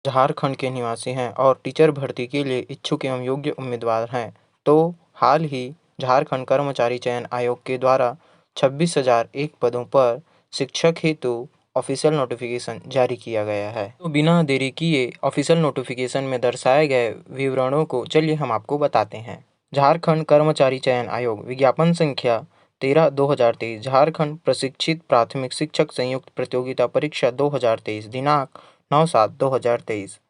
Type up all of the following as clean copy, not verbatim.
झारखंड के निवासी हैं और टीचर भर्ती के लिए इच्छुक एवं योग्य उम्मीदवार हैं, तो हाल ही झारखंड कर्मचारी चयन आयोग के द्वारा 26,001 पदों पर शिक्षक हेतु ऑफिशियल नोटिफिकेशन जारी किया गया है। तो बिना देरी किए ऑफिशियल नोटिफिकेशन में दर्शाए गए विवरणों को चलिए हम आपको बताते हैं। झारखंड कर्मचारी चयन आयोग विज्ञापन संख्या 13/2023 झारखंड प्रशिक्षित प्राथमिक शिक्षक संयुक्त प्रतियोगिता परीक्षा 2023 दिनांक 9/7/2023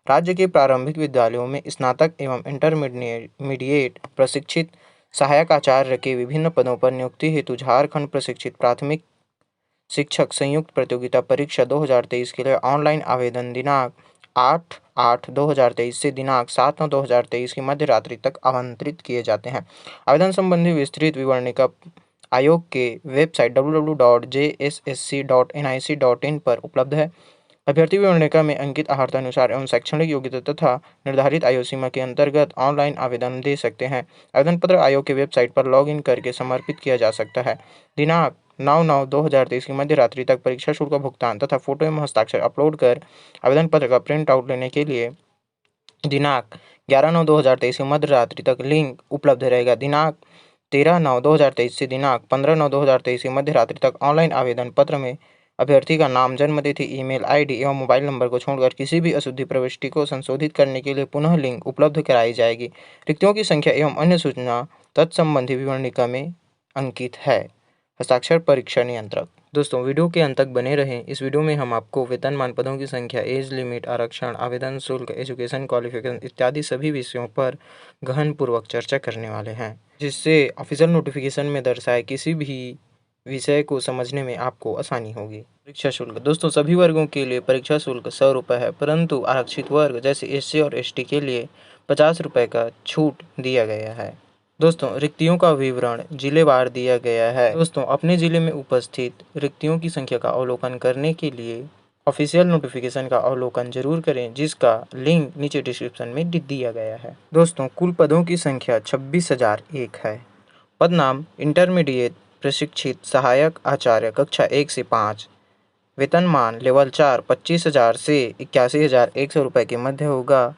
राज्य के प्रारंभिक विद्यालयों में स्नातक एवं इंटरमीडिएट प्रशिक्षित सहायक आचार्य के विभिन्न पदों पर नियुक्ति हेतु झारखंड प्रशिक्षित प्राथमिक शिक्षक संयुक्त प्रतियोगिता परीक्षा 2023 के लिए ऑनलाइन आवेदन दिनांक 8/8/2023 से दिनांक 7/9/2023 की मध्य रात्रि तक आमंत्रित किए जाते हैं। आवेदन संबंधी विस्तृत विवरणिका आयोग के वेबसाइट www.jssc.nic.in पर उपलब्ध है। अभ्यर्थी विवरणिका में अंकित अर्हतानुसार एवं शैक्षणिक योग्यता तथा निर्धारित आयु सीमा के अंतर्गत ऑनलाइन आवेदन दे सकते हैं। आवेदन पत्र आयोग के वेबसाइट पर लॉगिन करके समर्पित किया जा सकता है। दिनांक 9/9/2023 की मध्य रात्रि तक परीक्षा शुल्क का भुगतान तथा फोटो एवं हस्ताक्षर अपलोड कर आवेदन पत्र का प्रिंट आउट लेने के लिए दिनांक 11/9/2023 की मध्य रात्रि तक लिंक उपलब्ध रहेगा। दिनांक 13/9/2023 से दिनांक 15/9/2023 की मध्य रात्रि तक ऑनलाइन आवेदन पत्र में अभ्यर्थी का नाम, जन्मतिथि, ईमेल आईडी एवं मोबाइल नंबर को छोड़कर किसी भी अशुद्धि प्रविष्टि को संशोधित करने के लिए पुनः लिंक उपलब्ध कराई जाएगी। रिक्तियों की संख्या एवं अन्य सूचना तत्संबंधी विवरणिका में अंकित है। हस्ताक्षर परीक्षा नियंत्रक। दोस्तों, वीडियो के अंत तक बने रहें। इस वीडियो में हम आपको वेतनमान पदों की संख्या, एज लिमिट, आरक्षण, आवेदन शुल्क, एजुकेशन क्वालिफिकेशन इत्यादि सभी विषयों पर गहन पूर्वक चर्चा करने वाले हैं, जिससे ऑफिशियल नोटिफिकेशन में दर्शाए किसी भी विषय को समझने में आपको आसानी होगी। परीक्षा शुल्क। दोस्तों, सभी वर्गों के लिए परीक्षा शुल्क 100 रुपये है, परंतु आरक्षित वर्ग जैसे एससी और एसटी के लिए 50 रुपये का छूट दिया गया है। दोस्तों, रिक्तियों का विवरण जिलेवार दिया गया है। दोस्तों, अपने जिले में उपस्थित रिक्तियों की संख्या का अवलोकन करने के लिए ऑफिशियल नोटिफिकेशन का अवलोकन जरूर करें, जिसका लिंक नीचे डिस्क्रिप्शन में दिया गया है। दोस्तों, कुल पदों की संख्या 26,001 है। पद नाम इंटरमीडिएट प्रशिक्षित सहायक आचार्य कक्षा 1 से 5। वेतनमान लेवल 4 25,000 से 81,100 रुपये के मध्य होगा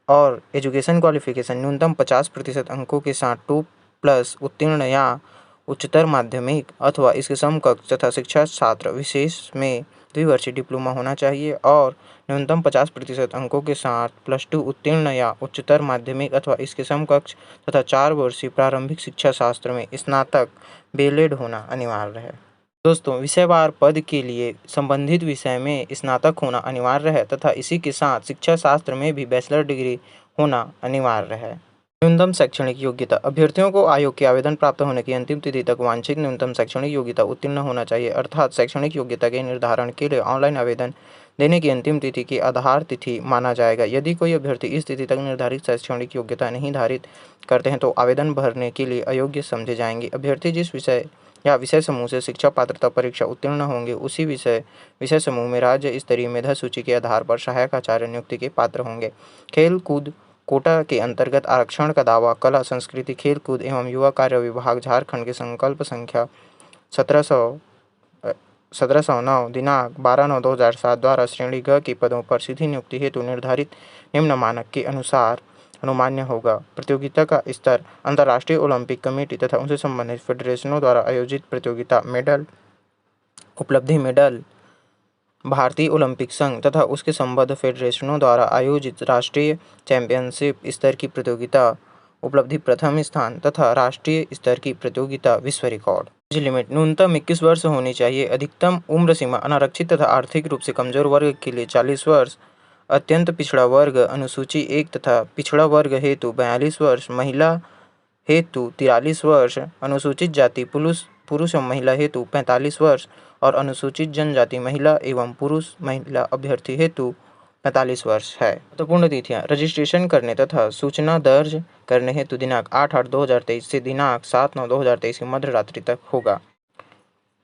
और एजुकेशन क्वालिफिकेशन न्यूनतम 50% अंकों के साथ 2+ उत्तीर्ण या उच्चतर माध्यमिक अथवा इसके समकक्ष तथा शिक्षा छात्र विशेष में द्विवर्षीय डिप्लोमा होना चाहिए और न्यूनतम 50% अंकों के साथ +2 उत्तीर्ण या उच्चतर माध्यमिक अथवा इसके समकक्ष तथा 4 वर्षीय प्रारंभिक शिक्षा शास्त्र में स्नातक B.Led होना अनिवार्य है। दोस्तों, विषयवार पद के लिए संबंधित विषय में स्नातक होना अनिवार्य है तथा इसी के साथ शिक्षा शास्त्र में भी बैचलर डिग्री होना अनिवार्य है। न्यूनतम शैक्षणिक योग्यता। अभ्यर्थियों को आयोग के आवेदन प्राप्त होने की अंतिम तिथि तक वांछित न्यूनतम शैक्षणिक योग्यता उत्तीर्ण होना चाहिए, अर्थात शैक्षणिक योग्यता के निर्धारण के लिए ऑनलाइन आवेदन देने की अंतिम तिथि की आधार तिथि माना जाएगा। यदि कोई अभ्यर्थी इस तिथि तक निर्धारित शैक्षणिक योग्यता नहीं धारित करते हैं तो आवेदन भरने के लिए अयोग्य समझे जाएंगे। अभ्यर्थी जिस विषय या विषय समूह से शिक्षा पात्रता परीक्षा उत्तीर्ण होंगे, उसी विषय समूह में राज्य स्तरीय मेधा सूची के आधार पर सहायक आचार्य नियुक्ति के पात्र होंगे। खेल कूद कोटा के अंतर्गत आरक्षण का दावा कला, संस्कृति, खेल कूद एवं युवा कार्य विभाग झारखंड के संकल्प संख्या 1709 दिनांक 12/9/2007 द्वारा श्रेणी ग के पदों पर सीधी नियुक्ति हेतु निर्धारित निम्न मानक के अनुसार अनुमान्य होगा। प्रतियोगिता का स्तर अंतर्राष्ट्रीय ओलंपिक कमेटी तथा उनसे संबंधित फेडरेशनों द्वारा आयोजित प्रतियोगिता मेडल, उपलब्धि मेडल, भारतीय ओलंपिक संघ तथा उसके संबद्ध फेडरेशनों द्वारा आयोजित राष्ट्रीय चैंपियनशिप स्तर की प्रतियोगिता, उपलब्धि प्रथम स्थान तथा राष्ट्रीय स्तर की प्रतियोगिता, विश्व रिकॉर्ड। Age limit. न्यूनतम 21 वर्ष होनी चाहिए। अधिकतम उम्र सीमा अनारक्षित तथा आर्थिक रूप से कमजोर वर्ग के लिए 40 वर्ष, अत्यंत पिछड़ा वर्ग अनुसूची 1 तथा पिछड़ा वर्ग हेतु 42 वर्ष, महिला हेतु 43 वर्ष, अनुसूचित जाति पुरुष एवं महिला हेतु 45 वर्ष और अनुसूचित जनजाति महिला एवं पुरुष महिला अभ्यर्थी हेतु 45 वर्ष है। महत्वपूर्ण तिथियां। रजिस्ट्रेशन करने तथा सूचना दर्ज करने हेतु दिनांक 8/8/2023 से दिनांक 7/9/2023 की मध्य रात्रि तक होगा।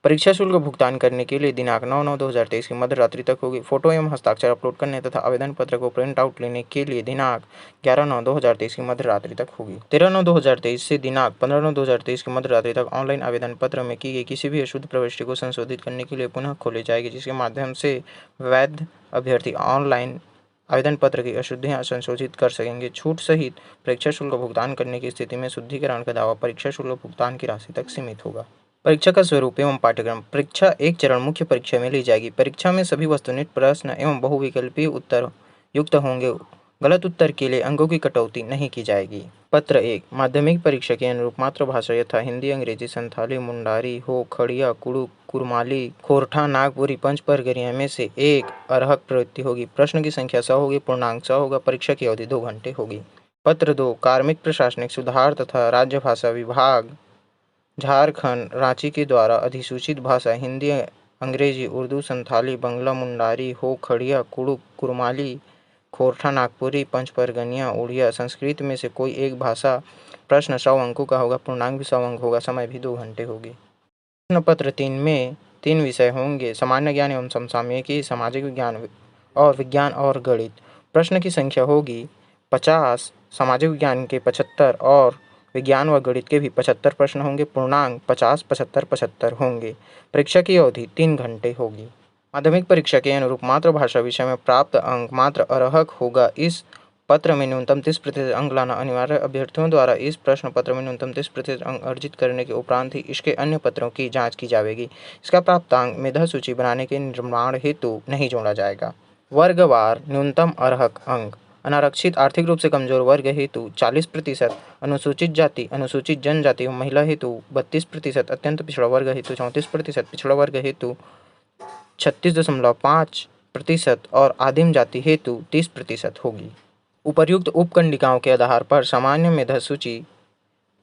परीक्षा शुल्क भुगतान करने के लिए दिनांक 9/9/2023 की मध्य रात्रि तक होगी। फोटो एवं हस्ताक्षर अपलोड करने तथा आवेदन पत्र को प्रिंट आउट लेने के लिए दिनांक 11/9/2023 की मध्य रात्रि तक होगी। 13/9/2023 से दिनांक 15/9/2023 की मध्य रात्रि तक ऑनलाइन आवेदन पत्र में की गई किसी भी अशुद्ध प्रविष्टि को संशोधित करने के लिए पुनः खोली जाएगी, जिसके माध्यम से वैध अभ्यर्थी ऑनलाइन आवेदन पत्र की अशुद्धियां संशोधित कर सकेंगे। छूट सहित परीक्षा शुल्क भुगतान करने की स्थिति में शुद्धिकरण का दावा परीक्षा शुल्क भुगतान की राशि तक सीमित होगा। परीक्षा का स्वरूप एवं पाठ्यक्रम। परीक्षा एक चरण मुख्य परीक्षा में ली जाएगी। परीक्षा में सभी वस्तुनिष्ठ प्रश्न एवं बहुविकल्पीय उत्तर युक्त होंगे। गलत उत्तर के लिए अंकों की कटौती नहीं की जाएगी। पत्र 1 माध्यमिक परीक्षा के अनुरूप मातृभाषा यथा हिंदी, अंग्रेजी, संथाली, मुंडारी, हो, खड़िया, कुड़ुक, कुरमाली, खोरठा, नागपुरी, पंच परगनिया में से एक अर्हक प्रवृत्ति होगी। प्रश्न की संख्या 100 होगी, पूर्णांक 100 होगा। परीक्षा की अवधि 2 घंटे होगी। पत्र 2 कार्मिक प्रशासनिक सुधार तथा राज्य भाषा विभाग झारखंड रांची के द्वारा अधिसूचित भाषा हिंदी, अंग्रेजी, उर्दू, संथाली, बंगला, मुंडारी, हो, खड़िया, कुड़ुक, कुरमाली, खोरठा, नागपुरी, पंच परगनिया, उड़िया, संस्कृत में से कोई एक भाषा। प्रश्न 100 अंकों का होगा, पूर्णांक भी 100 अंक होगा, समय भी 2 घंटे होगी। प्रश्न पत्र 3 में 3 विषय होंगे, सामान्य ज्ञान एवं समसामयिकी, सामाजिक विज्ञान और गणित। प्रश्न की संख्या होगी 50, सामाजिक विज्ञान के 75 और विज्ञान व गणित के भी 75 प्रश्न होंगे। पूर्णांक 50, 75, 75 होंगे। परीक्षा की अवधि 3 घंटे होगी। माध्यमिक परीक्षा के अनुरूप मातृभाषा विषय में प्राप्त अंक मात्र अर्हक होगा। इस पत्र में न्यूनतम 30% अंक लाना अनिवार्य। अभ्यर्थियों द्वारा इस प्रश्न पत्र में न्यूनतम 30% अंक अर्जित करने के उपरांत ही इसके अन्य पत्रों की जांच की जाएगी। इसका प्राप्तांक मेधा सूची बनाने के निर्माण हेतु नहीं जोड़ा जाएगा। वर्गवार न्यूनतम अर्हक अंक। अनारक्षित आर्थिक रूप से कमजोर वर्ग हेतु 40%, अनुसूचित जाति, अनुसूचित जनजाति एवं महिला हेतु 32%, अत्यंत पिछड़ा वर्ग हेतु 34%, पिछड़ा वर्ग हेतु 36.5% और आदिम जाति हेतु 30% होगी। उपर्युक्त उपखंडिकाओं के आधार पर सामान्य मेधा सूची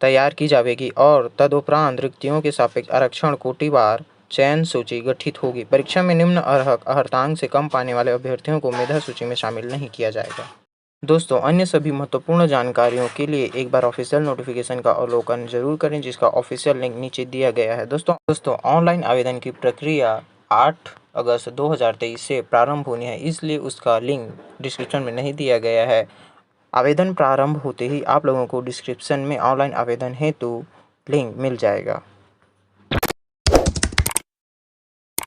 तैयार की जाएगी और तदुपरांत रिक्तियों के सापेक्ष आरक्षण कोटिवार चयन सूची गठित होगी। परीक्षा में निम्न अर्हतांक से कम पाने वाले अभ्यर्थियों को मेधा सूची में शामिल नहीं किया जाएगा। दोस्तों, अन्य सभी महत्वपूर्ण जानकारियों के लिए एक बार ऑफिशियल नोटिफिकेशन का अवलोकन जरूर करें, जिसका ऑफिशियल लिंक नीचे दिया गया है। दोस्तों ऑनलाइन आवेदन की प्रक्रिया 8 अगस्त 2023 से प्रारंभ होनी है, इसलिए उसका लिंक डिस्क्रिप्शन में नहीं दिया गया है। आवेदन प्रारंभ होते ही आप लोगों को डिस्क्रिप्शन में ऑनलाइन आवेदन हेतु लिंक मिल जाएगा।